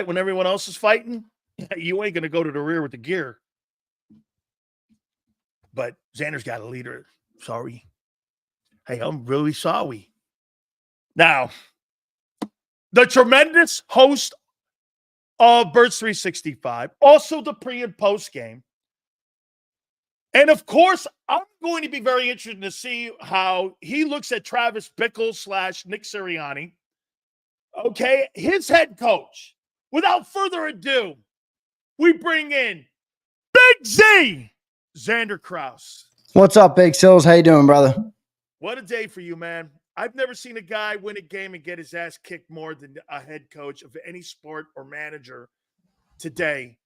when everyone else is fighting, you ain't going to go to the rear with the gear. But Xander's got a leader. Sorry. Hey, I'm really sorry. Now, the tremendous host of Birds 365, also the pre and post game. And of course, I'm going to be very interested to see how he looks at Travis Bickle / Nick Sirianni. Okay, his head coach. Without further ado, we bring in Big Z, Zander Krause. What's up, Big Sills? How you doing, brother? What a day for you, man. I've never seen a guy win a game and get his ass kicked more than a head coach of any sport or manager today.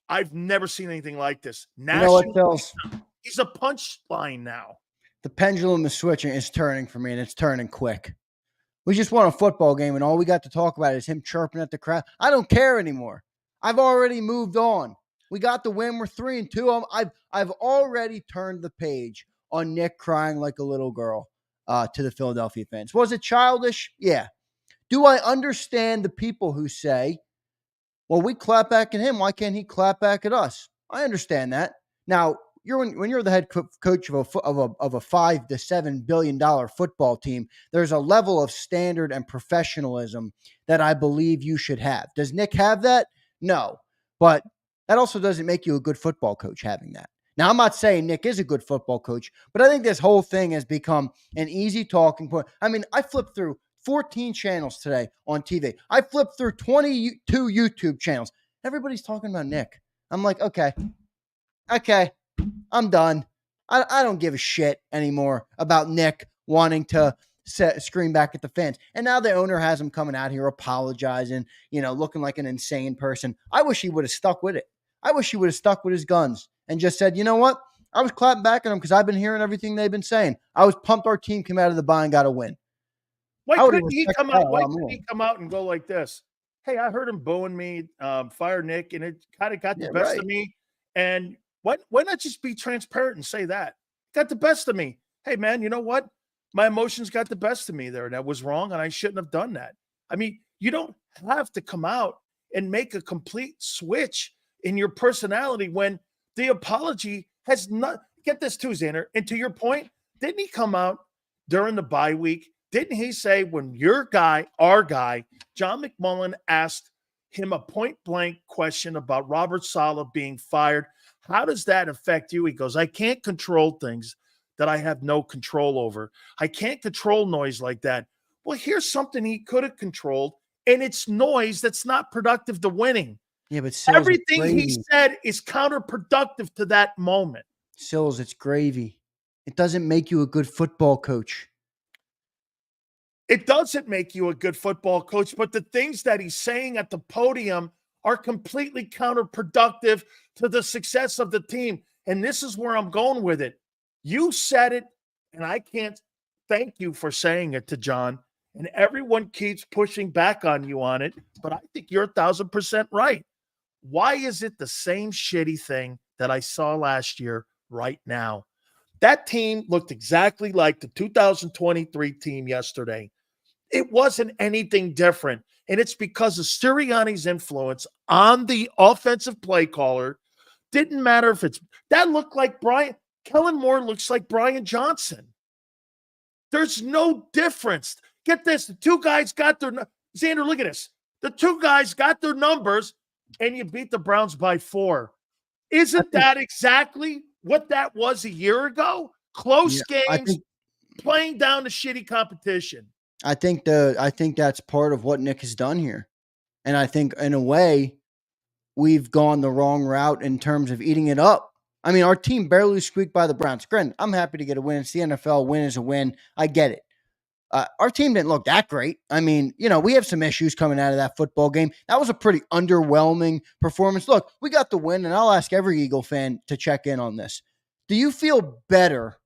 I've never seen anything like this. National, you know what, Sills? He's a punchline now. The pendulum is switching. It's turning for me, and it's turning quick. We just won a football game, and all we got to talk about is him chirping at the crowd. I don't care anymore. I've already moved on. We got the win. We're 3-2. I've already turned the page on Nick crying like a little girl to the Philadelphia fans. Was it childish? Yeah. Do I understand the people who say, well, we clap back at him. Why can't he clap back at us? I understand that. Now, when you're the head coach of a $5 to $7 billion football team, there's a level of standard and professionalism that I believe you should have. Does Nick have that? No. But that also doesn't make you a good football coach having that. Now, I'm not saying Nick is a good football coach, but I think this whole thing has become an easy talking point. I mean, I flipped through 14 channels today on TV. I flipped through 22 YouTube channels. Everybody's talking about Nick. I'm like, okay, I'm done. I don't give a shit anymore about Nick wanting to scream back at the fans. And now the owner has him coming out here apologizing, looking like an insane person. I wish he would have stuck with it. I wish he would have stuck with his guns and just said, you know what? I was clapping back at them because I've been hearing everything they've been saying. I was pumped our team came out of the bye and got a win. Why couldn't he come out? Why couldn't he come out and go like this? Hey, I heard him booing me, fire Nick, and it kind of got the best of me. And why not just be transparent and say that? Got the best of me. Hey, man, you know what? My emotions got the best of me there. That was wrong, and I shouldn't have done that. I mean, you don't have to come out and make a complete switch in your personality when the apology has not – get this too, Xander. And to your point, didn't he come out during the bye week? Didn't he say when your guy, our guy, John McMullen asked him a point-blank question about Robert Saleh being fired, how does that affect you? He goes, I can't control things that I have no control over. I can't control noise like that. Well, here's something he could have controlled, and it's noise that's not productive to winning. Yeah, but everything he said is counterproductive to that moment. Sills, it's gravy. It doesn't make you a good football coach. It doesn't make you a good football coach, but the things that he's saying at the podium are completely counterproductive to the success of the team. And this is where I'm going with it. You said it, and I can't thank you for saying it to John. And everyone keeps pushing back on you on it, but I think you're 1,000% right. Why is it the same shitty thing that I saw last year right now? That team looked exactly like the 2023 team yesterday. It wasn't anything different. And it's because of Sirianni's influence on the offensive play caller. Didn't matter if it's – that looked like Brian – Kellen Moore looks like Brian Johnson. There's no difference. Get this. The two guys got their – Xander, look at this. The two guys got their numbers, and you beat the Browns by 4. Isn't that exactly what that was a year ago? Close games, playing down the shitty competition. I think that's part of what Nick has done here. And I think in a way we've gone the wrong route in terms of eating it up. I mean, our team barely squeaked by the Browns. Granted, I'm happy to get a win. It's the NFL. Win is a win. I get it. Our team didn't look that great. I mean, we have some issues coming out of that football game. That was a pretty underwhelming performance. Look, we got the win, and I'll ask every Eagle fan to check in on this. Do you feel better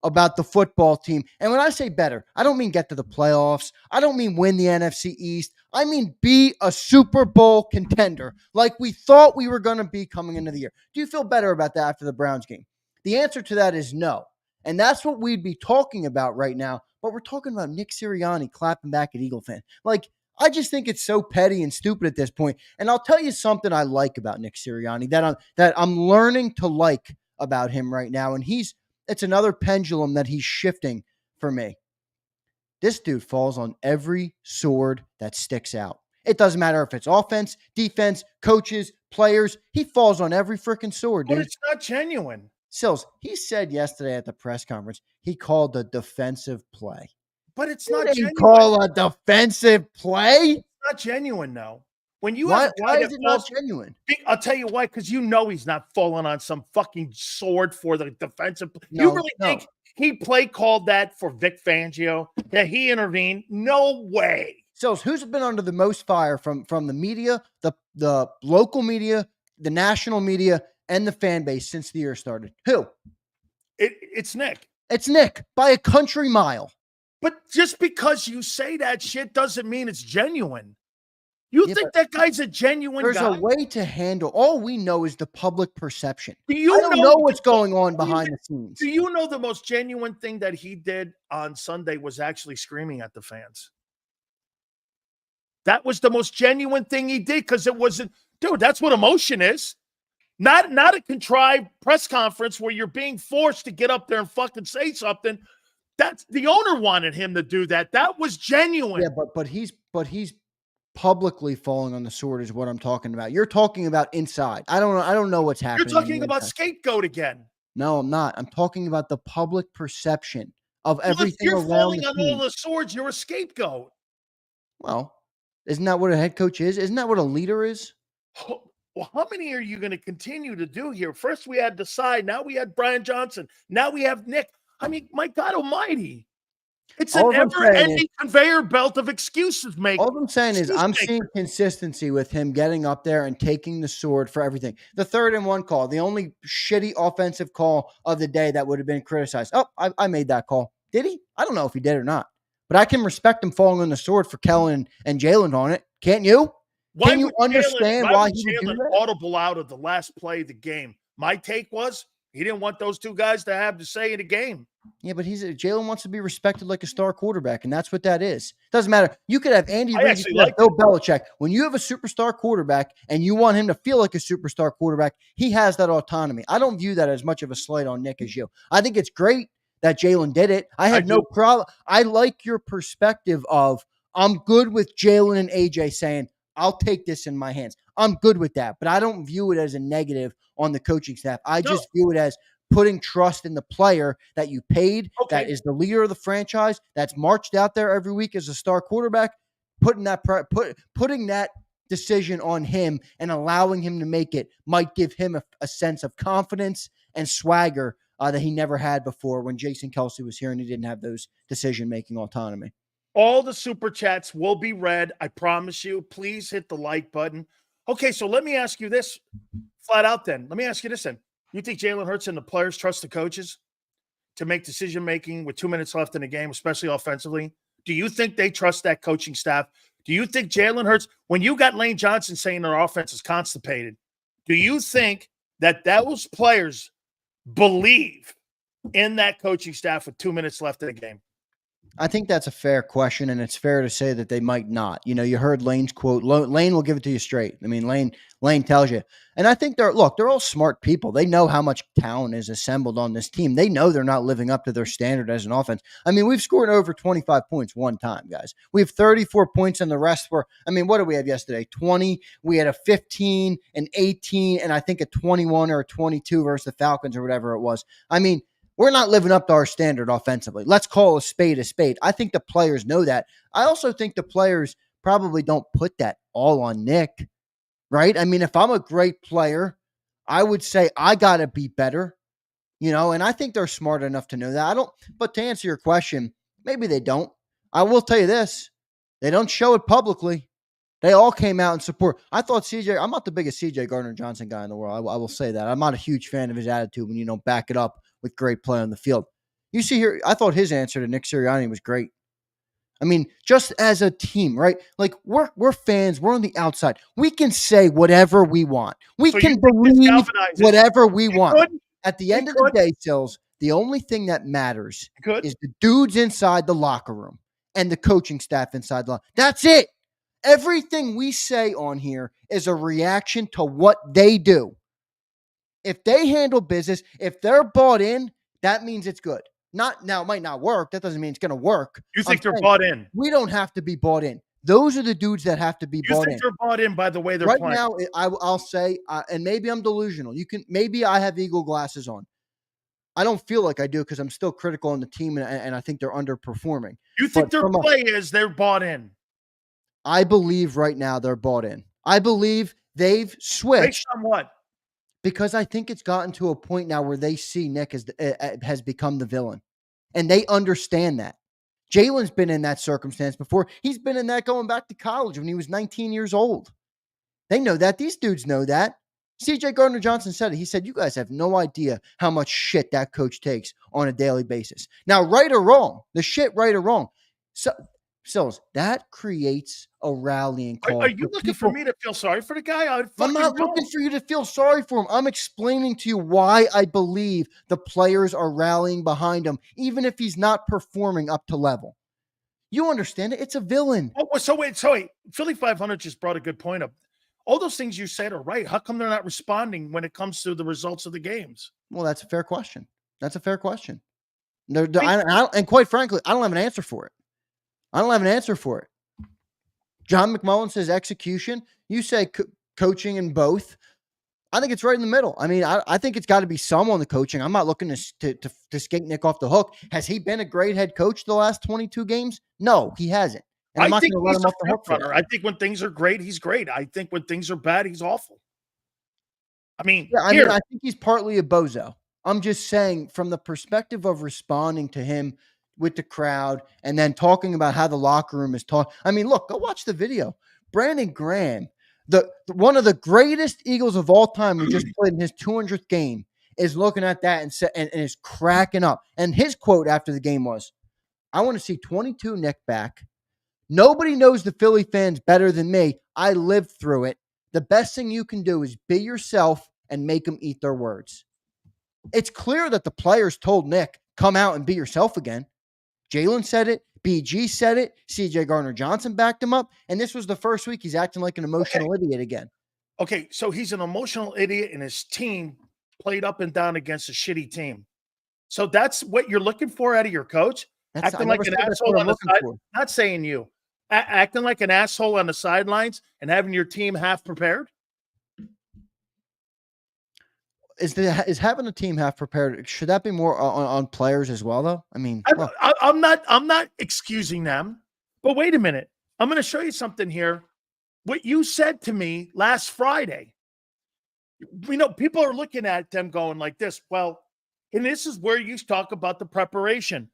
about the football team? And when I say better, I don't mean get to the playoffs. I don't mean win the NFC East. I mean be a Super Bowl contender like we thought we were going to be coming into the year. Do you feel better about that after the Browns game? The answer to that is no. And that's what we'd be talking about right now. But we're talking about Nick Sirianni clapping back at Eagle fan. Like, I just think it's so petty and stupid at this point. And I'll tell you something I like about Nick Sirianni that I'm learning to like about him right now. And it's another pendulum that he's shifting for me. This dude falls on every sword that sticks out. It doesn't matter if it's offense, defense, coaches, players. He falls on every freaking sword, dude. But it's not genuine. Sills, he said yesterday at the press conference, he called a defensive play. But it's not genuine. Call a defensive play? It's not genuine, though. When you why have why is it not genuine? I'll tell you why, because he's not falling on some fucking sword for the defensive. No, you really think he play called that for Vic Fangio, that he intervened? No way. So who's been under the most fire from the media, the local media, the national media, and the fan base since the year started? Who? It's Nick. It's Nick by a country mile. But just because you say that shit doesn't mean it's genuine. You think that guy's a genuine guy? There's a way to handle. All we know is the public perception. I don't know what's going on behind the scenes. Do you know the most genuine thing that he did on Sunday was actually screaming at the fans? That was the most genuine thing he did, because it wasn't, dude, that's what emotion is. Not a contrived press conference where you're being forced to get up there and fucking say something. That's the owner wanted him to do that. That was genuine. Yeah, but he's publicly falling on the sword is what I'm talking about. You're talking about inside. I don't know what's happening. You're talking about scapegoat again. No, I'm not. I'm talking about the public perception of everything you're around falling the on team. all the swords. You're a scapegoat. Well, isn't that what a head coach is? Isn't that what a leader is? Well, how many are you going to continue to do here? First we had Decide. Now we had Brian Johnson. Now we have Nick. I mean, my God almighty. It's an ever-ending conveyor belt of excuses making. All I'm saying is I'm seeing consistency with him getting up there and taking the sword for everything. The 3rd and 1 call, the only shitty offensive call of the day that would have been criticized. Oh, I made that call. Did he? I don't know if he did or not. But I can respect him falling on the sword for Kellen and Jalen on it. Can't you? Can you understand why he would do that? Audible out of the last play of the game. My take was he didn't want those two guys to have to say in the game. Yeah, but Jalen wants to be respected like a star quarterback, and that's what that is. Doesn't matter. You could have Andy Reid, you could have Bill Belichick. When you have a superstar quarterback and you want him to feel like a superstar quarterback, he has that autonomy. I don't view that as much of a slight on Nick as you. I think it's great that Jalen did it. I have no problem. I like your perspective of I'm good with Jalen and AJ saying, I'll take this in my hands. I'm good with that, but I don't view it as a negative on the coaching staff. I just view it as putting trust in the player that you paid, that is the leader of the franchise, that's marched out there every week as a star quarterback, putting that decision on him and allowing him to make it might give him a sense of confidence and swagger that he never had before when Jason Kelce was here and he didn't have those decision-making autonomy. All the super chats will be read. I promise you. Please hit the like button. Okay, so let me ask you this flat out then. Let me ask you this then. You think Jalen Hurts and the players trust the coaches to make decision-making with 2 minutes left in the game, especially offensively? Do you think they trust that coaching staff? Do you think Jalen Hurts, when you got Lane Johnson saying their offense is constipated, do you think that those players believe in that coaching staff with 2 minutes left in the game? I think that's a fair question, and it's fair to say that they might not. You know, you heard Lane's quote. Lane will give it to you straight. I mean, Lane tells you. And I think they're all smart people. They know how much talent is assembled on this team. They know they're not living up to their standard as an offense. I mean, we've scored over 25 points one time, guys. We have 34 points, and the rest were, I mean, what did we have yesterday? 20. We had a 15, an 18, and I think a 21 or a 22 versus the Falcons or whatever it was. I mean, we're not living up to our standard offensively. Let's call a spade a spade. I think the players know that. I also think the players probably don't put that all on Nick, right? I mean, if I'm a great player, I would say I got to be better, and I think they're smart enough to know that. But to answer your question, maybe they don't. I will tell you this. They don't show it publicly. They all came out in support. I thought I'm not the biggest CJ Gardner-Johnson guy in the world. I will say that. I'm not a huge fan of his attitude when you don't back it up with great play on the field. You see here, I thought his answer to Nick Sirianni was great. I mean, just as a team, right? Like we're fans, we're on the outside. We can say whatever we want. We can believe whatever we want. At the end of the day, Sills, the only thing that matters is the dudes inside the locker room and the coaching staff inside the locker. That's it. Everything we say on here is a reaction to what they do. If they handle business, if they're bought in, that means it's good. Not now, it might not work. That doesn't mean it's going to work. You I'm think they're saying bought in? we don't have to be bought in. Those are the dudes that have to be You bought think in. they're bought in by the way they're Right playing? now, I'll say, and maybe I'm delusional. Maybe I have eagle glasses on. I don't feel like I do because I'm still critical on the team, and I think they're underperforming. You think But their play is they're bought in? I believe right now they're bought in. I believe they've switched. Based on what? Because I think it's gotten to a point now where they see Nick as has become the villain, and they understand that. Jalen's been in that circumstance before. He's been in that going back to college when he was 19 years old. They know that. These dudes know that. CJ Gardner-Johnson said it. He said, you guys have no idea how much shit that coach takes on a daily basis. Now, right or wrong, the shit right or wrong. So that creates a rallying call. Are you looking for me to feel sorry for the guy? I'm not looking for you to feel sorry for him. I'm explaining to you why I believe the players are rallying behind him, even if he's not performing up to level. You understand it? It's a villain. Oh, so wait. Philly 500 just brought a good point up. All those things you said are right. How come they're not responding when it comes to the results of the games? Well, that's a fair question. And quite frankly, I don't have an answer for it. John McMullen says execution. You say coaching in both. I think it's right in the middle. I mean, I think it's got to be some on the coaching. I'm not looking to skate Nick off the hook. Has he been a great head coach the last 22 games? No, he hasn't. And I'm not going to let him off the hook for that. I think when things are great, he's great. I think when things are bad, he's awful. I mean, I think he's partly a bozo. I'm just saying from the perspective of responding to him with the crowd and then talking about how the locker room is taught. I mean, look, go watch the video. Brandon Graham, one of the greatest Eagles of all time who just played in his 200th game, is looking at that and is cracking up. And his quote after the game was, I want to see 22 Nick back. Nobody knows the Philly fans better than me. I lived through it. The best thing you can do is be yourself and make them eat their words. It's clear that the players told Nick, come out and be yourself again. Jalen said it. BG said it. CJ Gardner-Johnson backed him up. And this was the first week he's acting like an emotional idiot again. Okay, so he's an emotional idiot and his team played up and down against a shitty team. So that's what you're looking for out of your coach? Acting like an asshole on the side. Not saying you. Acting like an asshole on the sidelines and having your team half prepared? Is having a team half prepared? Should that be more on players as well, though? I mean, I'm not excusing them, but wait a minute. I'm going to show you something here. What you said to me last Friday. People are looking at them going like this. Well, and this is where you talk about the preparation.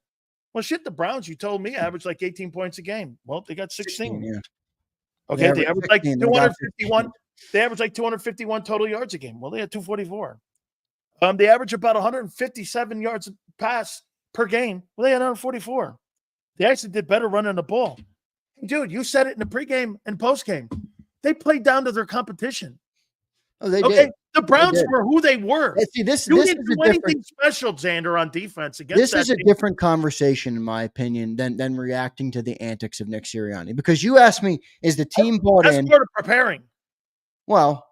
Well, shit, the Browns, you told me, average like 18 points a game. Well, they got 16. Yeah. Okay, they average like 251. They average like 251 total yards a game. Well, they had 244. They average about 157 yards pass per game. Well, they had 144. They actually did better running the ball. Dude, you said it in the pregame and postgame. They played down to their competition. Oh, they did. The Browns were who they were. See, this didn't do anything special, Zander, on defense against this is a different conversation, in my opinion, than reacting to the antics of Nick Sirianni. Because you asked me, is the team bought in? That's part of preparing. Well,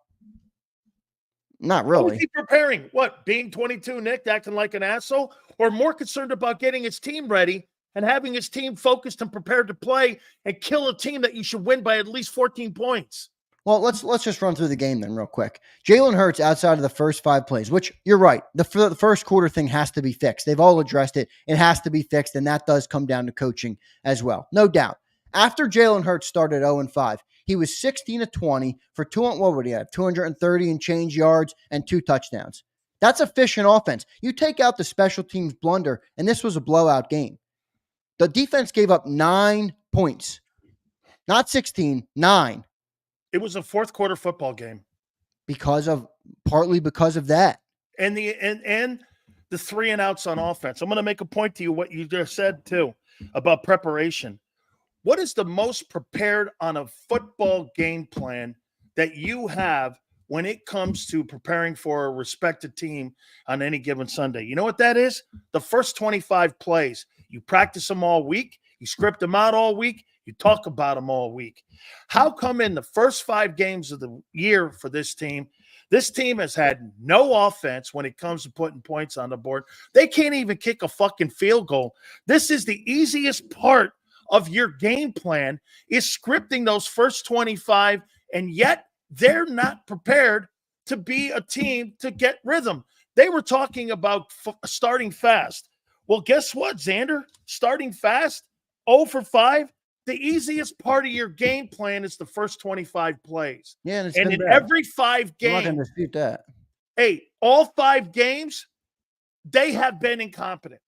not really. Was he preparing? What, being 22, Nick, acting like an asshole? Or more concerned about getting his team ready and having his team focused and prepared to play and kill a team that you should win by at least 14 points? Well, let's just run through the game then real quick. Jalen Hurts outside of the first 5 plays, which you're right. The first quarter thing has to be fixed. They've all addressed it. It has to be fixed, and that does come down to coaching as well. No doubt. After Jalen Hurts started 0-5, he was 16-20 for 230 and change yards and 2 touchdowns. That's efficient offense. You take out the special teams blunder, and this was a blowout game. The defense gave up 9 points. Not 16, 9. It was a fourth quarter football game. Partly because of that. And the 3 and outs on offense. I'm going to make a point to you what you just said too about preparation. What is the most prepared on a football game plan that you have when it comes to preparing for a respected team on any given Sunday? You know what that is? The first 25 plays. You practice them all week. You script them out all week. You talk about them all week. How come in the first 5 games of the year for this team has had no offense when it comes to putting points on the board? They can't even kick a fucking field goal. This is the easiest part of your game plan, is scripting those first 25, and yet they're not prepared to be a team to get rhythm. They were talking about starting fast. Well, guess what, Zander? Starting fast, 0 for 5. The easiest part of your game plan is the first 25 plays. Yeah, and in every 5 games, I'm not going to dispute that. Hey, all 5 games, they have been incompetent.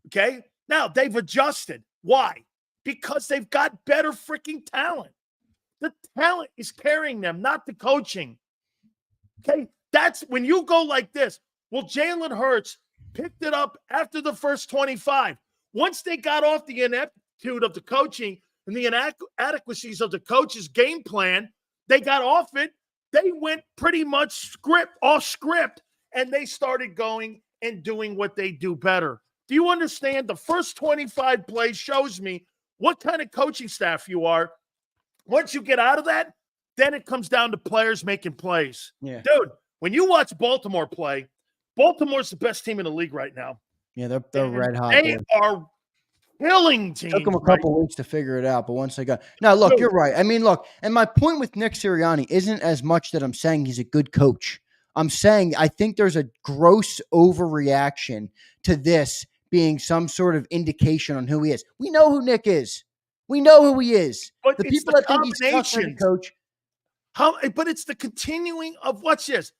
Okay? Now, they've adjusted. Why? Because they've got better freaking talent. The talent is carrying them, not the coaching. Okay? That's when you go like this. Well, Jalen Hurts picked it up after the first 25. Once they got off the ineptitude of the coaching and the inadequacies of the coach's game plan, they got off it. They went pretty much off script, and they started going and doing what they do better. Do you understand? The first 25 plays shows me what kind of coaching staff you are. Once you get out of that, then it comes down to players making plays. Yeah. Dude, when you watch Baltimore play, Baltimore's the best team in the league right now. Yeah, they're red hot. They are killing teams. Took them a couple weeks to figure it out, but once they got – now, look, you're right. I mean, look, and my point with Nick Sirianni isn't as much that I'm saying he's a good coach. I'm saying I think there's a gross overreaction to this being some sort of indication on who he is. We know who Nick is. We know who he is. But the people that think he's suffering, coach. But it's the continuing of – watch this.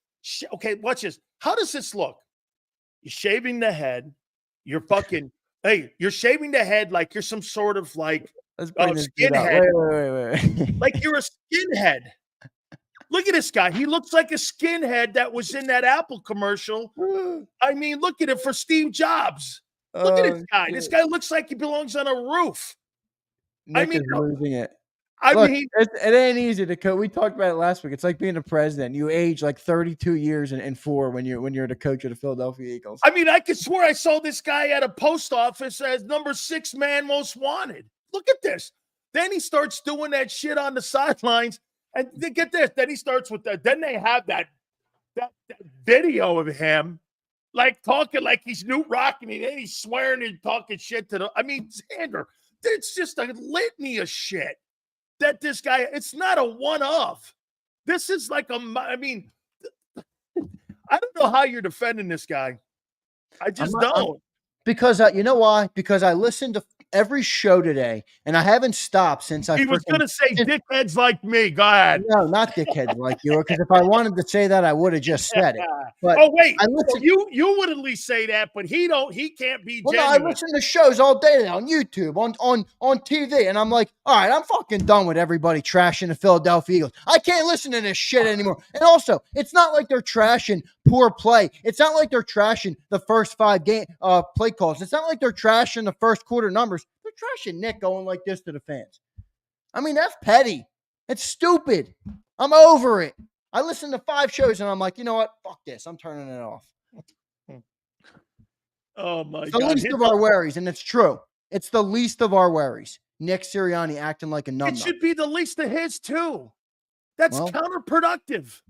Okay, watch this. How does this look? You're shaving the head. You're fucking – hey, you're shaving the head like you're some sort of like skinhead. Wait. Like you're a skinhead. Look at this guy. He looks like a skinhead that was in that Apple commercial. I mean, look at it for Steve Jobs. Look at this guy. Shit. This guy looks like he belongs on a roof. Nick is losing it. Look, it ain't easy to coach. We talked about it last week. It's like being a president. You age like 32 years and 4 when you're the coach of the Philadelphia Eagles. I mean, I could swear I saw this guy at a post office as number 6 man most wanted. Look at this. Then he starts doing that shit on the sidelines. And get this. Then he starts with that. Then they have that video of him like talking like he's Newt Rockne, and then he's swearing and talking shit to the. I mean, Zander, it's just a litany of shit. That this guy, it's not a one-off. This is like I mean, I don't know how you're defending this guy. I just don't. Because you know why? Because I listened to every show today, and I haven't stopped since He was going to say dickheads like me. Go ahead. No, not dickheads like you. Because if I wanted to say that, I would have just said it. But wait, you would at least say that, but he can't be genuine. No, I listen to shows all day on YouTube, on TV, and I'm like, all right, I'm fucking done with everybody trashing the Philadelphia Eagles. I can't listen to this shit anymore. And also, it's not like they're trashing poor play. It's not like they're trashing the first 5 game play calls. It's not like they're trashing the first quarter numbers. They're trashing Nick going like this to the fans. I mean, that's petty. It's stupid. I'm over it. I listened to 5 shows and I'm like, you know what? Fuck this. I'm turning it off. Oh, my God. It's the least of our worries, and it's true. It's the least of our worries. Nick Sirianni acting like a numbnut. It should be the least of his, too. That's counterproductive.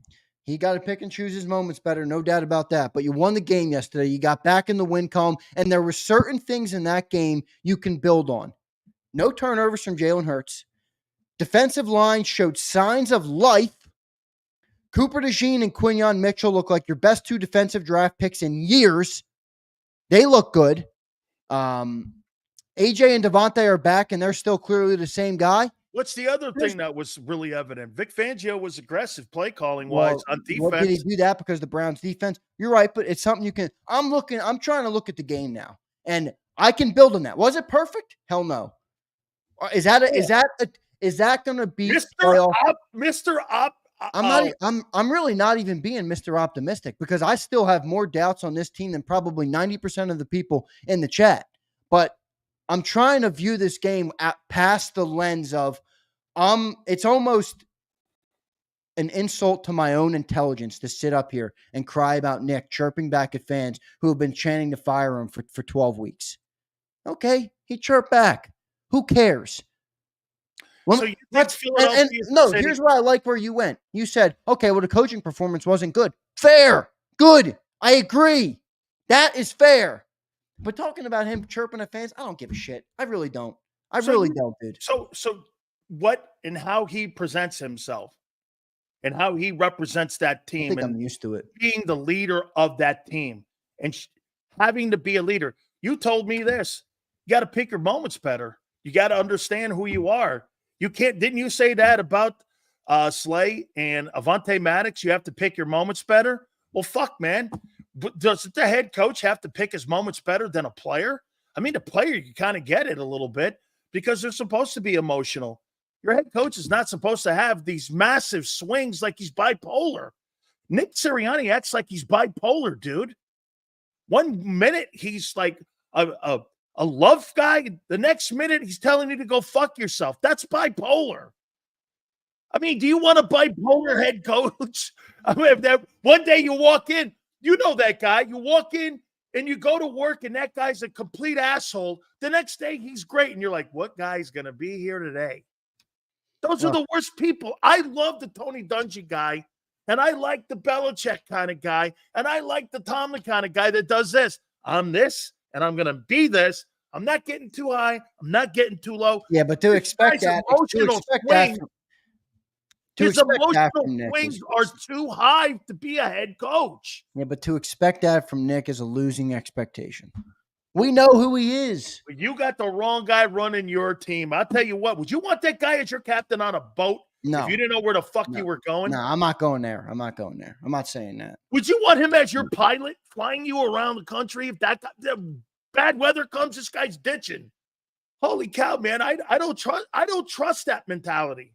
He got to pick and choose his moments better, no doubt about that. But you won the game yesterday. You got back in the win column, and there were certain things in that game you can build on. No turnovers from Jalen Hurts. Defensive line showed signs of life. Cooper DeJean and Quinyon Mitchell look like your best 2 defensive draft picks in years. They look good. AJ and Devontae are back, and they're still clearly the same guy. What's the other thing that was really evident? Vic Fangio was aggressive play calling wise on defense. Well, did he do that because the Browns defense? You're right, but it's something you can. I'm trying to look at the game now, and I can build on that. Was it perfect? Hell no. Is that going to be Mr. Op? I'm really not even being Mr. Optimistic because I still have more doubts on this team than probably 90% of the people in the chat. But I'm trying to view this game past the lens of it's almost an insult to my own intelligence to sit up here and cry about Nick chirping back at fans who have been chanting to fire him for 12 weeks. Okay, he chirped back. Who cares? So you think Philadelphia no, here's why I like where you went. You said, okay, well, the coaching performance wasn't good. Fair. Good. I agree. That is fair. But talking about him chirping at fans, I don't give a shit. I really don't. I really don't, dude. So what and how he presents himself and how he represents that I team think and I'm used to it. being the leader of that team and having to be a leader. You told me this. You got to pick your moments better. You got to understand who you are. You can't. Didn't you say that about Slay and Avonte Maddox? You have to pick your moments better. Well, fuck, man. Does the head coach have to pick his moments better than a player? I mean, the player, you kind of get it a little bit because they're supposed to be emotional. Your head coach is not supposed to have these massive swings like he's bipolar. Nick Sirianni acts like he's bipolar, dude. 1 minute he's like a love guy. The next minute he's telling you to go fuck yourself. That's bipolar. I mean, do you want a bipolar head coach? I mean, that one day you walk in, you know that guy. You walk in and you go to work and that guy's a complete asshole. The next day he's great. And you're like, what guy's going to be here today? Those are the worst people. I love the Tony Dungy guy. And I like the Belichick kind of guy. And I like the Tomlin kind of guy that does this. I'm this, and I'm going to be this. I'm not getting too high. I'm not getting too low. Yeah, but to expect that, his emotional swings are too high to be a head coach. Yeah, but to expect that from Nick is a losing expectation. We know who he is. You got the wrong guy running your team. I'll tell you what. Would you want that guy as your captain on a boat? No. If you didn't know where the fuck you were going? No, I'm not going there. I'm not saying that. Would you want him as your pilot flying you around the country? If that bad weather comes, this guy's ditching. Holy cow, man. I don't trust that mentality.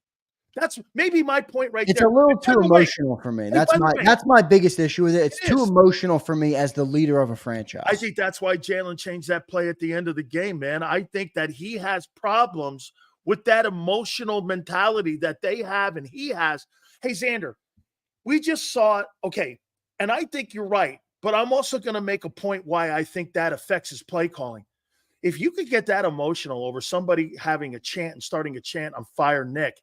That's maybe my point right there. It's a little too emotional for me. That's my biggest issue with it. It's too emotional for me as the leader of a franchise. I think that's why Jalen changed that play at the end of the game, man. I think that he has problems with that emotional mentality that they have and he has. Hey, Zander, we just saw it. Okay, and I think you're right, but I'm also going to make a point why I think that affects his play calling. If you could get that emotional over somebody having a chant and starting a chant on Fire Nick,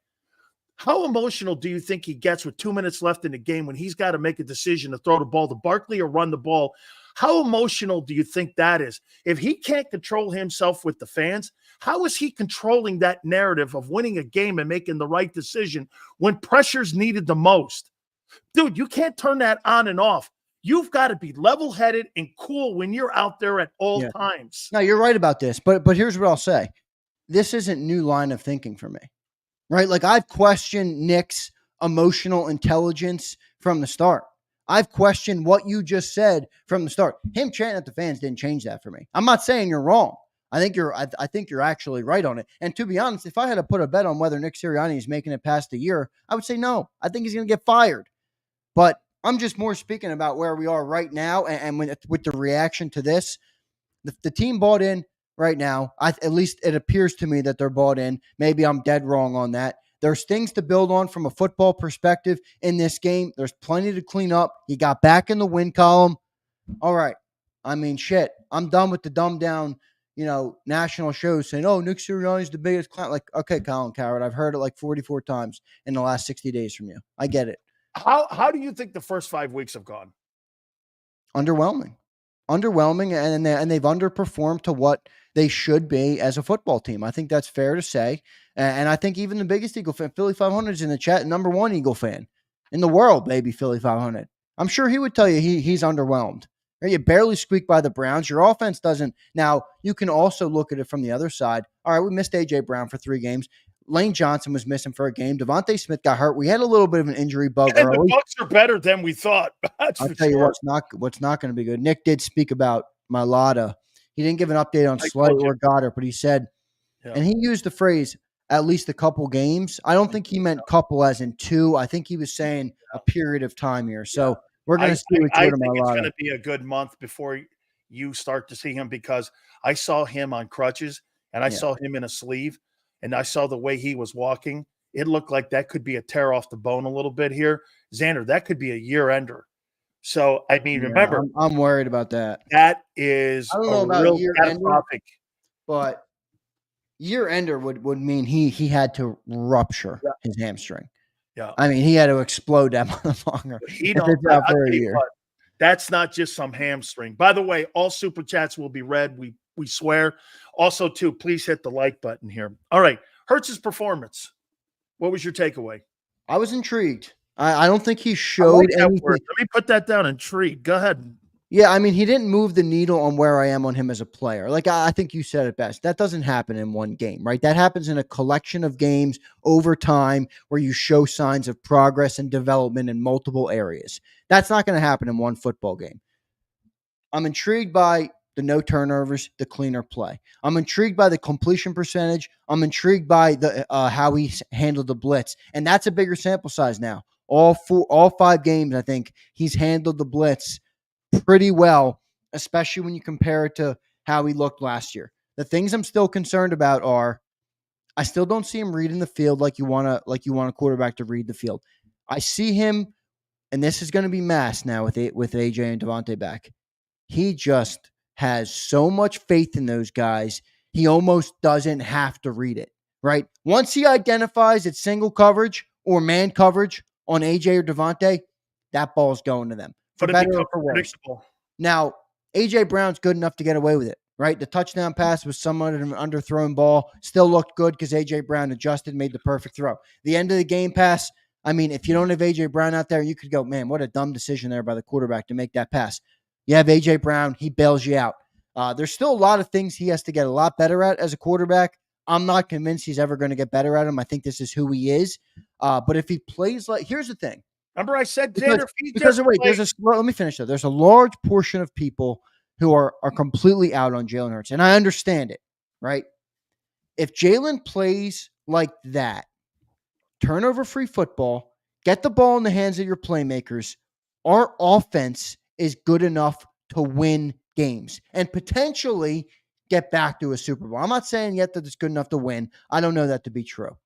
how emotional do you think he gets with 2 minutes left in the game when he's got to make a decision to throw the ball to Barkley or run the ball? How emotional do you think that is? If he can't control himself with the fans, how is he controlling that narrative of winning a game and making the right decision when pressure's needed the most? Dude, you can't turn that on and off. You've got to be level-headed and cool when you're out there at all times. No, you're right about this, but here's what I'll say. This isn't new line of thinking for me, right? Like I've questioned Nick's emotional intelligence from the start. I've questioned what you just said from the start. Him chanting at the fans didn't change that for me. I'm not saying you're wrong. I think you're actually right on it. And to be honest, if I had to put a bet on whether Nick Sirianni is making it past the year, I would say no. I think he's going to get fired. But I'm just more speaking about where we are right now and with the reaction to this. The team bought in right now. At least it appears to me that they're bought in. Maybe I'm dead wrong on that. There's things to build on from a football perspective in this game. There's plenty to clean up. He got back in the win column. All right. I mean, shit. I'm done with the dumbed down, national shows saying, oh, Nick Sirianni's the biggest clown. Like, okay, Colin Coward, I've heard it like 44 times in the last 60 days from you. I get it. How do you think the first 5 weeks have gone? Underwhelming, and they've underperformed to what they should be as a football team. I think that's fair to say. And I think even the biggest Eagle fan, Philly 500 is in the chat, number one Eagle fan in the world, baby, Philly 500. I'm sure he would tell you he's underwhelmed. You barely squeak by the Browns. Your offense doesn't. Now, you can also look at it from the other side. All right, we missed A.J. Brown for 3 games. Lane Johnson was missing for a game. Devontae Smith got hurt. We had a little bit of an injury bug and early. The Bucs are better than we thought. I'll tell you what's not going to be good. Nick did speak about Mailata. He didn't give an update on Slay or Goddard, but he said, and he used the phrase, at least a couple games. I don't think he meant couple as in 2. I think he was saying a period of time here. So we're going to see what I think it's going to be a good month before you start to see him because I saw him on crutches and I saw him in a sleeve. And I saw the way he was walking. It looked like that could be a tear off the bone a little bit here. Zander, that could be a year ender. So, I mean, remember. I'm worried about that. That is I don't know about real year catastrophic. But Year ender would mean he had to rupture Yeah. his hamstring. Yeah. I mean, he had to explode that motherfucker He if don't it's out I for tell a you year. what, that's not just some hamstring. By the way, all super chats will be read. We swear. Also, too, please hit the like button here. All right. Hurts' performance. What was your takeaway? I was intrigued. I don't think he I like showed that word. anything. Let me put that down. Intrigued. Go ahead. Yeah, I mean, he didn't move the needle on where I am on him as a player. Like, I think you said it best. That doesn't happen in one game, right? That happens in a collection of games over time where you show signs of progress and development in multiple areas. That's not going to happen in one football game. I'm intrigued by the no turnovers, the cleaner play. I'm intrigued by the completion percentage. I'm intrigued by the how he handled the blitz, and that's a bigger sample size now. All 5 games, I think he's handled the blitz pretty well, especially when you compare it to how he looked last year. The things I'm still concerned about are I still don't see him reading the field like you want a quarterback to read the field. I see him, and this is going to be mass now with AJ and Devontae back. He just has so much faith in those guys. He almost doesn't have to read it, right? Once he identifies it's single coverage or man coverage on AJ or Devontae, that ball's going to them for But it better or becomes for worse. predictable. Now, AJ Brown's good enough to get away with it, right? The touchdown pass was somewhat of an underthrown ball. Still looked good because AJ Brown adjusted, made the perfect throw. The end of the game pass, I mean, if you don't have AJ Brown out there, you could go, man, what a dumb decision there by the quarterback to make that pass. You have AJ Brown, he bails you out. There's still a lot of things he has to get a lot better at as a quarterback. I'm not convinced he's ever going to get better at them. I think this is who he is. But if he plays like, here's the thing. Remember I said, Because, Xander, if he because just wait, plays. let me finish though. There's a large portion of people who are completely out on Jalen Hurts, and I understand it, right? If Jalen plays like that, turnover-free football, get the ball in the hands of your playmakers, our offense is good enough to win games and potentially get back to a Super Bowl. I'm not saying yet that it's good enough to win. I don't know that to be true.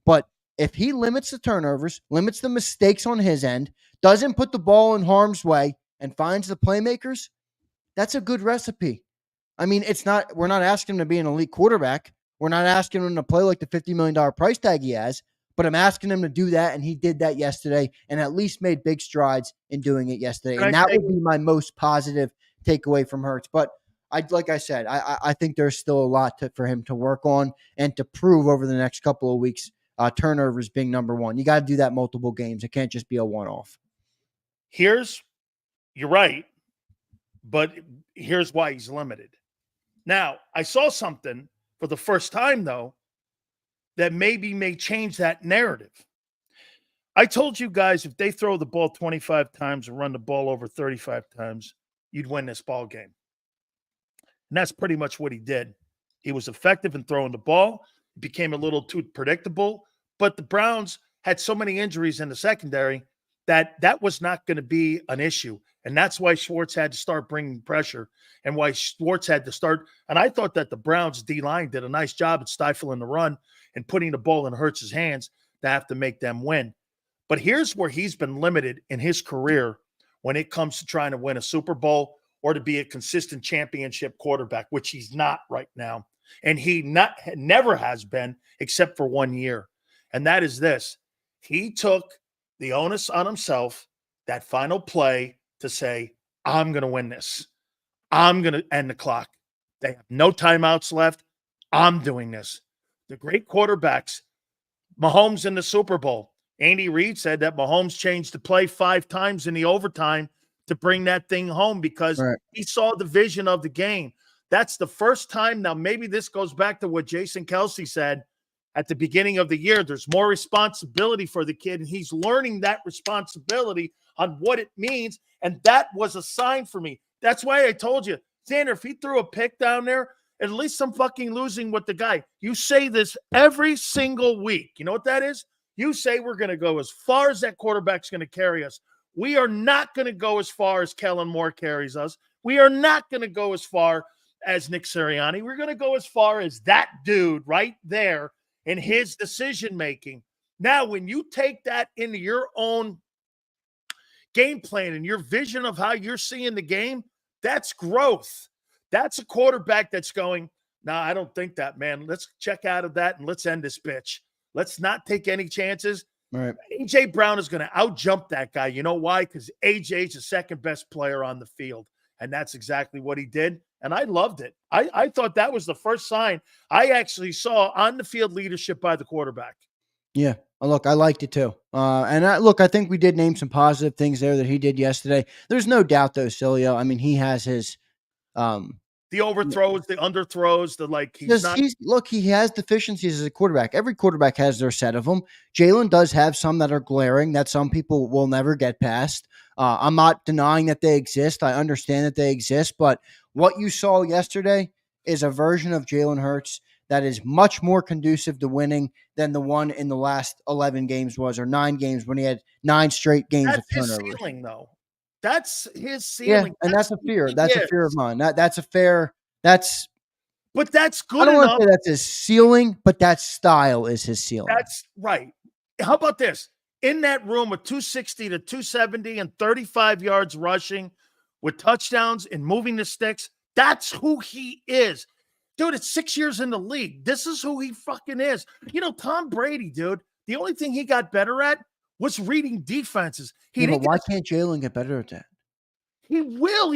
But if he limits the turnovers, limits the mistakes on his end, doesn't put the ball in harm's way, and finds the playmakers, that's a good recipe. I mean, we're not asking him to be an elite quarterback. We're not asking him to play like the $50 million price tag he has, but I'm asking him to do that, and he did that yesterday and at least made big strides in doing it yesterday. Can And I that say- would be my most positive takeaway from Hurts. But like I said, I think there's still a lot for him to work on and to prove over the next couple of weeks. Turnovers being number one. You got to do that multiple games. It can't just be a one-off. You're right, but here's why he's limited. Now, I saw something for the first time, though, that maybe may change that narrative. I told you guys if they throw the ball 25 times and run the ball over 35 times, you'd win this ball game. And that's pretty much what he did. He was effective in throwing the ball. It became a little too predictable, but the Browns had so many injuries in the secondary that was not going to be an issue. And that's why Schwartz had to start bringing pressure and why Schwartz had to start. And I thought that the Browns D-line did a nice job at stifling the run and putting the ball in Hurts' hands to have to make them win. But here's where he's been limited in his career when it comes to trying to win a Super Bowl or to be a consistent championship quarterback, which he's not right now. And he never has been except for 1 year. And that is this. He took the onus on himself, that final play, to say, I'm going to win this. I'm going to end the clock. They have no timeouts left. I'm doing this. The great quarterbacks, Mahomes in the Super Bowl. Andy Reid said that Mahomes changed the play 5 times in the overtime to bring that thing home because he saw the vision of the game. That's the first time. Now, maybe this goes back to what Jason Kelce said at the beginning of the year. There's more responsibility for the kid, and he's learning that responsibility on what it means, and that was a sign for me. That's why I told you, Xander, if he threw a pick down there, at least I'm fucking losing with the guy. You say this every single week. You know what that is? You say we're going to go as far as that quarterback's going to carry us. We are not going to go as far as Kellen Moore carries us. We are not going to go as far as Nick Sirianni. We're going to go as far as that dude right there in his decision-making. Now, when you take that into your own game plan and your vision of how you're seeing the game, that's growth. That's a quarterback that's going, No, I don't think that, man. Let's check out of that and let's end this bitch. Let's not take any chances. All right. A.J. Brown is going to outjump that guy. You know why? Because A.J.'s the second best player on the field. And that's exactly what he did. And I loved it. I thought that was the first sign I actually saw on the field leadership by the quarterback. Yeah. Look, I liked it too. I think we did name some positive things there that he did yesterday. There's no doubt, though, Cilio. I mean, he has his The overthrows, the underthrows, the like. He has deficiencies as a quarterback. Every quarterback has their set of them. Jalen does have some that are glaring that some people will never get past. I'm not denying that they exist. I understand that they exist, but what you saw yesterday is a version of Jalen Hurts that is much more conducive to winning than the one in the last 11 games was, or 9 games when he had 9 straight games of That's his turnovers. ceiling, though. That's his Yeah, ceiling. and that's a fear. That's a fear of mine. That's a fair. That's But that's I good don't want enough. to say that's his ceiling, but that style is his ceiling. That's right. How about this? In that room with 260 to 270 and 35 yards rushing with touchdowns and moving the sticks, that's who he is. Dude, it's 6 years in the league. This is who he fucking is. You know, Tom Brady, dude, the only thing he got better at was reading defenses. But why can't Jalen get better at that? He will.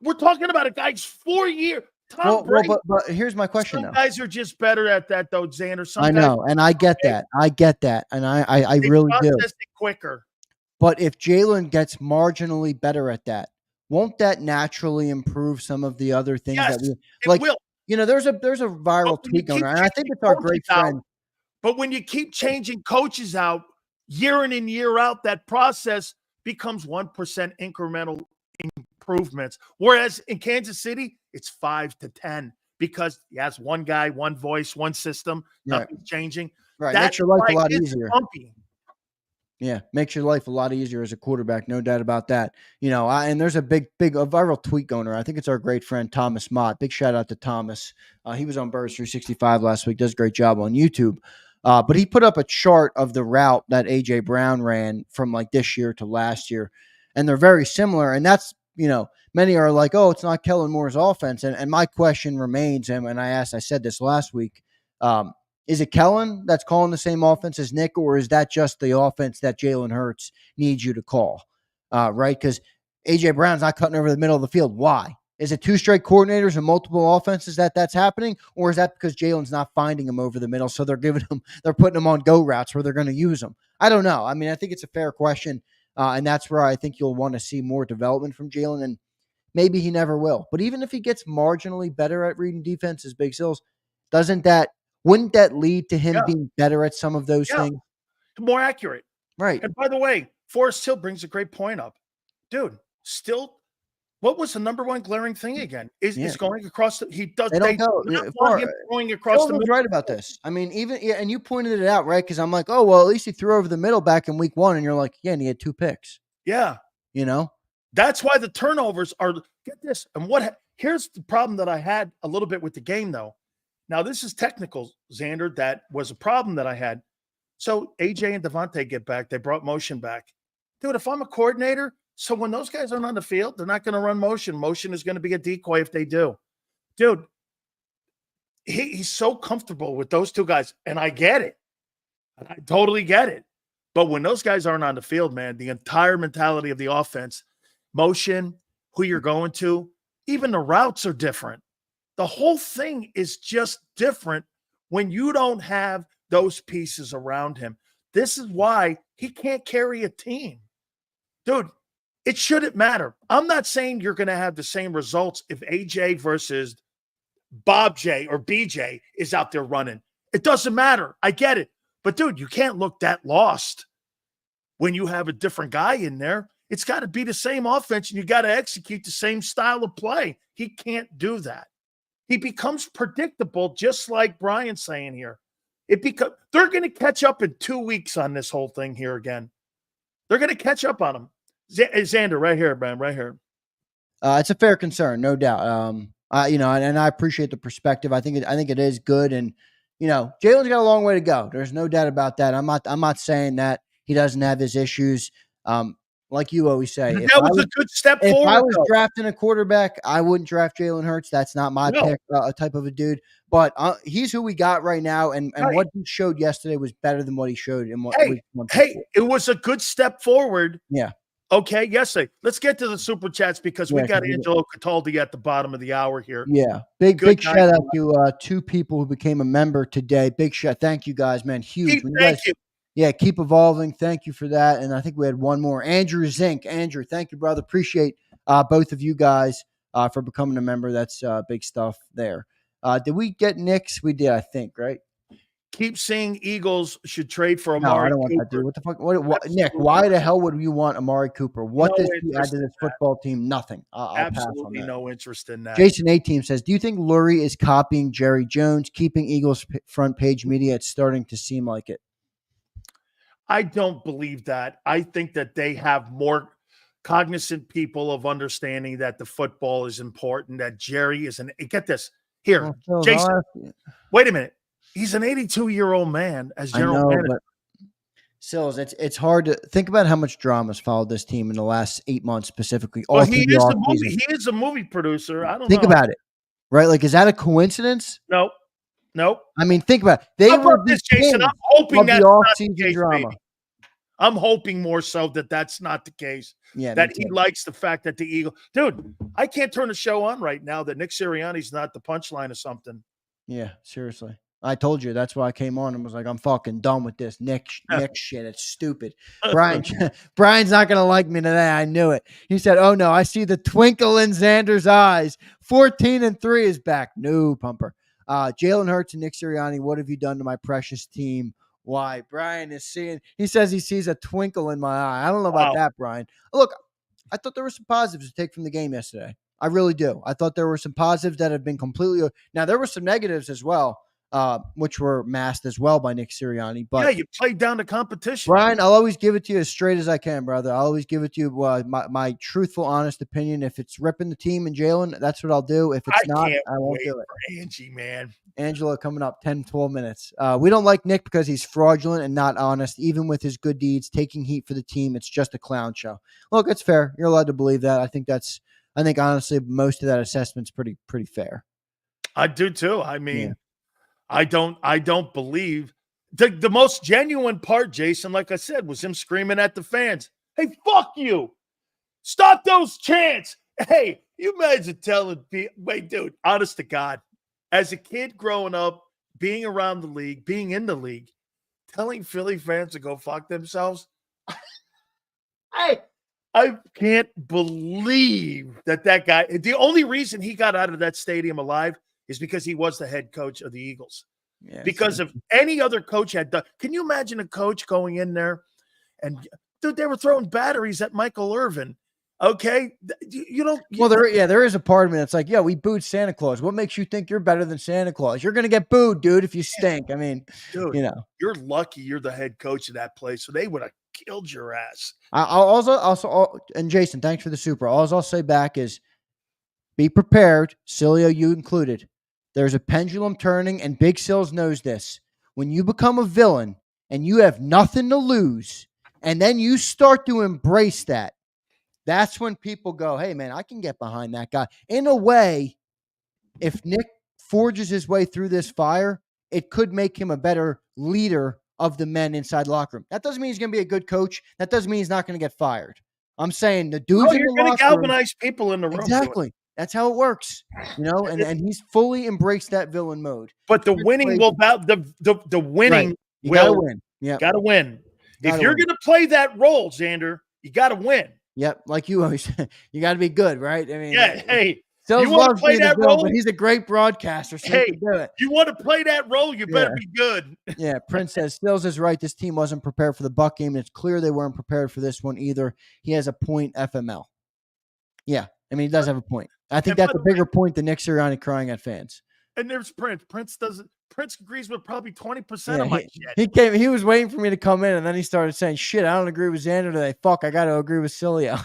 We're talking about a guy's 4 year. But here's my question. Some guys are just better at that, though, Xander. I know, and I get that. And I really do. Process it quicker. But if Jalen gets marginally better at that, won't that naturally improve some of the other things that we like? Will. You know, there's a viral tweet going on, and I think it's our great friend. But when you keep changing coaches out year in and year out, that process becomes 1% incremental improvements. Whereas in Kansas City, it's 5 to 10 because he has one guy, one voice, one system, nothing's changing. Right. Makes your life a lot easier. Yeah, makes your life a lot easier as a quarterback, no doubt about that. You know, and there's a big viral tweet going around. I think it's our great friend Thomas Mott. Big shout out to Thomas. He was on Birds 365 last week. Does a great job on YouTube. But he put up a chart of the route that A.J. Brown ran from like this year to last year, and they're very similar. And that's, you know, many are like, oh, it's not Kellen Moore's offense. And my question remains, and I said this last week, is it Kellen that's calling the same offense as Nick, or is that just the offense that Jalen Hurts needs you to call? Right? Because A.J. Brown's not cutting over the middle of the field. Why? Is it 2 straight coordinators and multiple offenses that's happening? Or is that because Jalen's not finding him over the middle, so they're putting him on go routes where they're going to use him? I don't know. I mean, I think it's a fair question, and that's where I think you'll want to see more development from Jalen, and maybe he never will. But even if he gets marginally better at reading defenses, Big Sills, wouldn't that lead to him being better at some of those things? More accurate. Right. And by the way, Forrest Hill brings a great point up. Dude, still, what was the number one glaring thing again? Is going across the – he does – they don't go want him going across the middle. Right about this. I mean, and you pointed it out, right? Because I'm like, oh, well, at least he threw over the middle back in week 1. And you're like, yeah, and he had 2 picks. Yeah. You know? That's why the turnovers are – get this. And here's the problem that I had a little bit with the game, though. Now, this is technical, Xander. That was a problem that I had. So AJ and Devontae get back. They brought motion back. Dude, if I'm a coordinator, so when those guys aren't on the field, they're not going to run motion. Motion is going to be a decoy if they do. Dude, he's so comfortable with those 2 guys, and I get it. I totally get it. But when those guys aren't on the field, man, the entire mentality of the offense, motion, who you're going to, even the routes are different. The whole thing is just different when you don't have those pieces around him. This is why he can't carry a team. Dude, it shouldn't matter. I'm not saying you're going to have the same results if AJ versus Bob J or BJ is out there running. It doesn't matter. I get it. But, dude, you can't look that lost when you have a different guy in there. It's got to be the same offense, and you got to execute the same style of play. He can't do that. He becomes predictable, just like Brian's saying here. They're going to catch up in 2 weeks on this whole thing here again. They're going to catch up on him. Xander, right here, man, right here. It's a fair concern, no doubt. You know, and I appreciate the perspective. I think it is good, and you know, Jalen's got a long way to go. There's no doubt about that. I'm not saying that he doesn't have his issues. like you always say, That was a good step if I forward, was though. drafting a quarterback, I wouldn't draft Jalen Hurts. That's not my No. pick, type of a dude. But he's who we got right now, and Right. what he showed yesterday was better than what he showed in what week 1 through 4. It was a good step forward. Yeah. Okay, yesterday. Let's get to the super chats because we got 'cause Angelo Cataldi at the bottom of the hour here. Yeah. Big Good shout out to 2 people who became a member today. Big shout. Thank you guys, man. Huge. Thank you. Yeah, keep evolving. Thank you for that. And I think we had one more. Andrew Zink. Andrew, thank you, brother. Appreciate both of you guys for becoming a member. That's big stuff there. Did we get Knicks? We did, I think, right? Keep saying Eagles should trade for No, Amari I don't want Cooper. that, dude. What the fuck? What Nick, why the hell would you want Amari Cooper? What does he add to this football team? Nothing. I'll Absolutely pass on that. no interest in that. Jason A-Team says, do you think Lurie is copying Jerry Jones, keeping Eagles front page media? It's starting to seem like it. I don't believe that. I think that they have more cognizant people of understanding that the football is important, that Jerry is get this. Here, Jason, wait a minute. He's an 82-year-old man as general manager. But Sills, it's hard to think about how much drama's followed this team in the last 8 months specifically. Well, he is a movie producer. I don't know. Think about it, right? Like, is that a coincidence? Nope. I mean, think about it. They were this, Jason. I'm hoping that's not the off-season case, drama. baby. I'm hoping more so that that's not the case. Yeah, that he likes the fact that the Eagle, dude. I can't turn the show on right now that Nick Sirianni's not the punchline or something. Yeah, seriously. I told you that's why I came on and was like, I'm fucking done with this Nick shit. It's stupid. Brian's not gonna like me today. I knew it. He said, "Oh no, I see the twinkle in Xander's eyes. 14-3 is back." No, pumper. Jalen Hurts and Nick Sirianni, what have you done to my precious team? Why? Brian is seeing. He says he sees a twinkle in my eye. I don't know about that, Brian. Look, I thought there were some positives to take from the game yesterday. I really do. I thought there were some positives that have been completely. Now there were some negatives as well. Which were masked as well by Nick Sirianni. But yeah, you played down the competition. Brian, I'll always give it to you as straight as I can, brother. I'll always give it to you my truthful, honest opinion. If it's ripping the team and Jalen, that's what I'll do. If it's not, I won't do it. For Angie, man. Angela coming up 10, 12 minutes. We don't like Nick because he's fraudulent and not honest, even with his good deeds, taking heat for the team. It's just a clown show. Look, it's fair. You're allowed to believe that. I think honestly, most of that assessment's pretty fair. I do too. I mean, yeah. I don't believe the most genuine part, Jason, like I said, was him screaming at the fans. Hey, fuck you. Stop those chants. Hey, you imagine telling people, wait, dude, honest to God, as a kid growing up, being around the league, being in the league, telling Philly fans to go fuck themselves. I can't believe that guy, the only reason he got out of that stadium alive is because he was the head coach of the Eagles. Yeah, because if any other coach had done, can you imagine a coach going in there and dude, they were throwing batteries at Michael Irvin. Okay. There is a part of me that's like, yeah, we booed Santa Claus. What makes you think you're better than Santa Claus? You're going to get booed, dude, if you stink. I mean, dude, you're lucky you're the head coach of that place. So they would have killed your ass. I'll also, and Jason, thanks for the super. All I'll say back is be prepared. Cilio, you included. There's a pendulum turning, and Big Sills knows this. When you become a villain and you have nothing to lose, and then you start to embrace that, that's when people go, hey, man, I can get behind that guy. In a way, if Nick forges his way through this fire, it could make him a better leader of the men inside the locker room. That doesn't mean he's going to be a good coach. That doesn't mean he's not going to get fired. I'm saying the dudes in the locker room. You're going to galvanize people in the room. Exactly. That's how it works, and he's fully embraced that villain mode. But the winning will the winning right. You gotta win. Yeah, gotta win. If you're gonna play that role, Xander, you gotta win. Yep, like you always, you got to be good, right? I mean, yeah. Hey, you want to play that role? But he's a great broadcaster. So hey, do it. You want to play that role? You better be good. Yeah, Prince says Stills is right. This team wasn't prepared for the Buck game. And it's clear they weren't prepared for this one either. He has a point, FML. Yeah, I mean, he does have a point. I think that's a bigger point than Nick Sirianni crying at fans. And there's Prince. Prince agrees with probably 20% of my shit. He was waiting for me to come in, and then he started saying, shit, I don't agree with Xander today. Fuck, I got to agree with Cilio.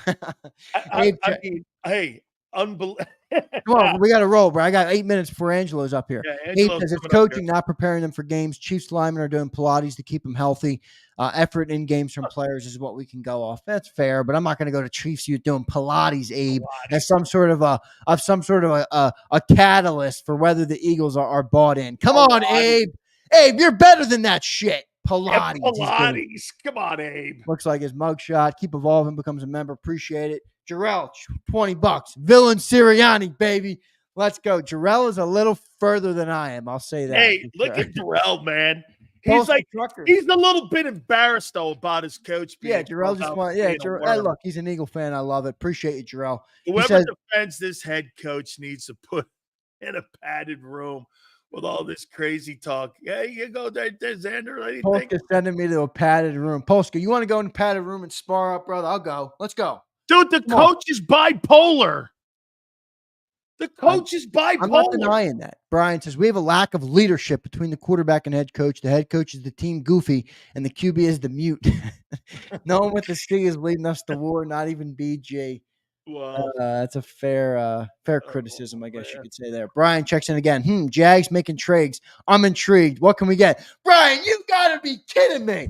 Unbelievable. Come on, we got to roll, bro. I got 8 minutes before Angelo's up here. Yeah, Abe Angelo's says it's coming up coaching, not preparing them for games. Chiefs linemen are doing Pilates to keep them healthy. Effort in games from players is what we can go off. That's fair, but I'm not going to go to Chiefs youth doing Pilates, Abe, as some sort of a catalyst for whether the Eagles are bought in. Come on, Abe. Abe, you're better than that shit. Pilates. Yeah, Pilates. Come on, Abe. Looks like his mugshot. Keep evolving, becomes a member. Appreciate it. Jarrell, $20. Villain Sirianni, baby. Let's go. Jarrell is a little further than I am. I'll say that. Hey, look at Jarrell, man. He's he's a little bit embarrassed though about his coach. Yeah, Jarrell just wants. Yeah, Jarrell, hey, look, he's an Eagle fan. I love it. Appreciate you, Jarrell. Whoever defends this head coach needs to put in a padded room with all this crazy talk. Yeah, you go there, Zander. Polska's sending me to a padded room. Polska, you want to go in a padded room and spar up, brother? I'll go. Let's go. Dude, the coach is bipolar. The coach is bipolar. I'm not denying that. Brian says we have a lack of leadership between the quarterback and head coach. The head coach is the team goofy, and the QB is the mute. No one with the C is leading us to war, not even BG. Wow. That's a fair criticism, I guess you could say there. Brian checks in again. Jags making trades. I'm intrigued. What can we get? Brian, you got to be kidding me.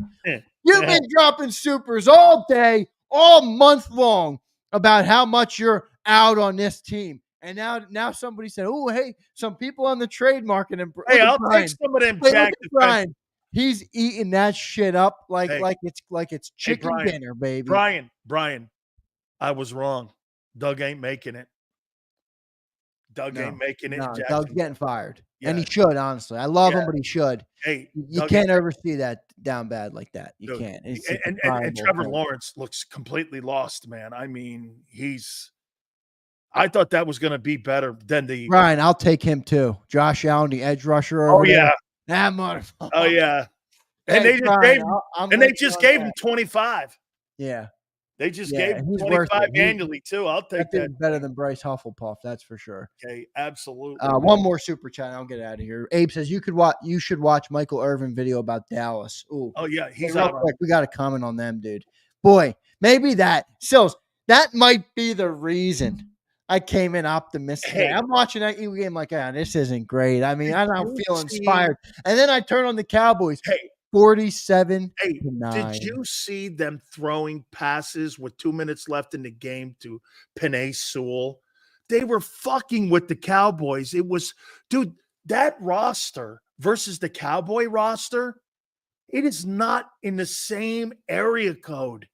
You've been dropping supers all day, all month long about how much you're out on this team. And now somebody said, "Oh, hey, some people on the trade market." And hey, I'll take some of them. Jack, Brian, he's eating that shit up like it's chicken dinner, baby. Brian, I was wrong. Doug ain't making it. Doug ain't making it. No, Doug's getting fired, and he should. Honestly, I love him, but he should. Hey, you can't ever see that down bad like that. You can't. And Trevor Lawrence looks completely lost, man. I mean, I thought that was going to be better than the Ryan. I'll take him too. Josh Allen, the edge rusher. Oh yeah, that motherfucker. Oh yeah. And they just gave him 25. Yeah, they just gave him 25 annually too. I'll take that. Better than Bryce Hufflepuff, that's for sure. Okay, absolutely. One more super chat. I'll get out of here. Abe says you should watch Michael Irvin video about Dallas. Ooh. Oh yeah, he's real quick. We got to comment on them, dude. Boy, maybe that might be the reason I came in optimistic. Hey, I'm watching that Eagle game like, this isn't great. I mean, I don't feel inspired. And then I turn on the Cowboys. Hey, 47-9. Did you see them throwing passes with 2 minutes left in the game to Penei Sewell? They were fucking with the Cowboys. It was, dude, that roster versus the Cowboy roster, it is not in the same area code.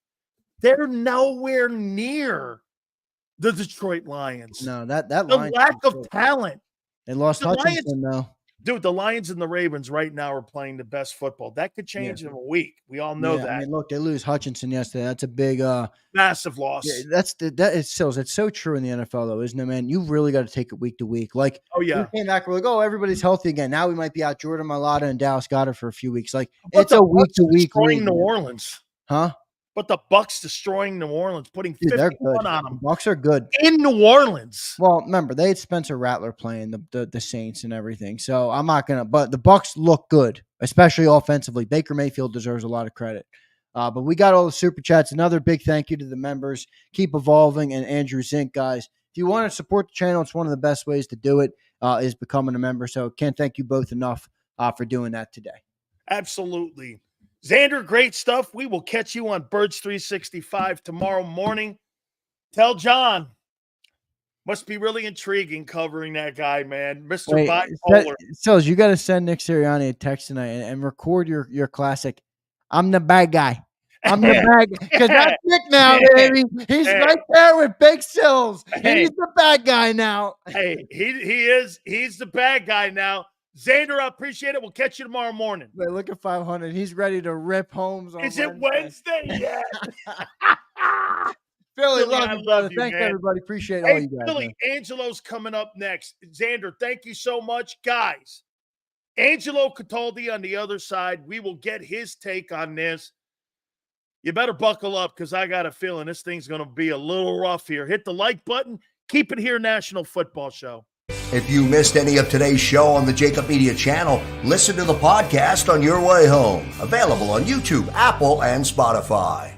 They're nowhere near the Detroit Lions. No, that the lack of talent. They lost Hutchinson, though. Dude, the Lions and the Ravens right now are playing the best football. That could change in a week. We all know that. I mean, look, they lose Hutchinson yesterday. That's a big massive loss. Yeah, it's so true in the NFL, though, isn't it, man? You really got to take it week to week. Like, we came back, we're like, everybody's healthy again. Now we might be out Jordan Mailata and Dallas Goedert for a few weeks. Like, it's a week to week. Destroying New Orleans, huh? But the Bucs destroying New Orleans, putting 51 on them. The Bucs are good in New Orleans. Well, remember they had Spencer Rattler playing the Saints and everything. So I'm not gonna. But the Bucs look good, especially offensively. Baker Mayfield deserves a lot of credit. But we got all the super chats. Another big thank you to the members. Keep evolving, and Andrew Zink, guys. If you want to support the channel, it's one of the best ways to do it. Is becoming a member. So can't thank you both enough for doing that today. Absolutely. Zander, great stuff. We will catch you on Birds 365 tomorrow morning. Tell John. Must be really intriguing covering that guy, man. Mr. Bipolar. So you got to send Nick Sirianni a text tonight and record your classic. I'm the bad guy. I'm the bad guy. Because that's Nick now, baby. He's right there with Big Sills. He's the bad guy now. Hey, he is. He's the bad guy now. Zander, I appreciate it. We'll catch you tomorrow morning. Wait, look at 500. He's ready to rip homes on Wednesday. It Wednesday? Yeah. Philly, love you, brother. Thanks, everybody. Appreciate all you guys. Philly, Angelo's coming up next. Zander, thank you so much. Guys, Angelo Cataldi on the other side. We will get his take on this. You better buckle up because I got a feeling this thing's going to be a little rough here. Hit the like button. Keep it here, National Football Show. If you missed any of today's show on the JAKIB Media channel, listen to the podcast on your way home. Available on YouTube, Apple, and Spotify.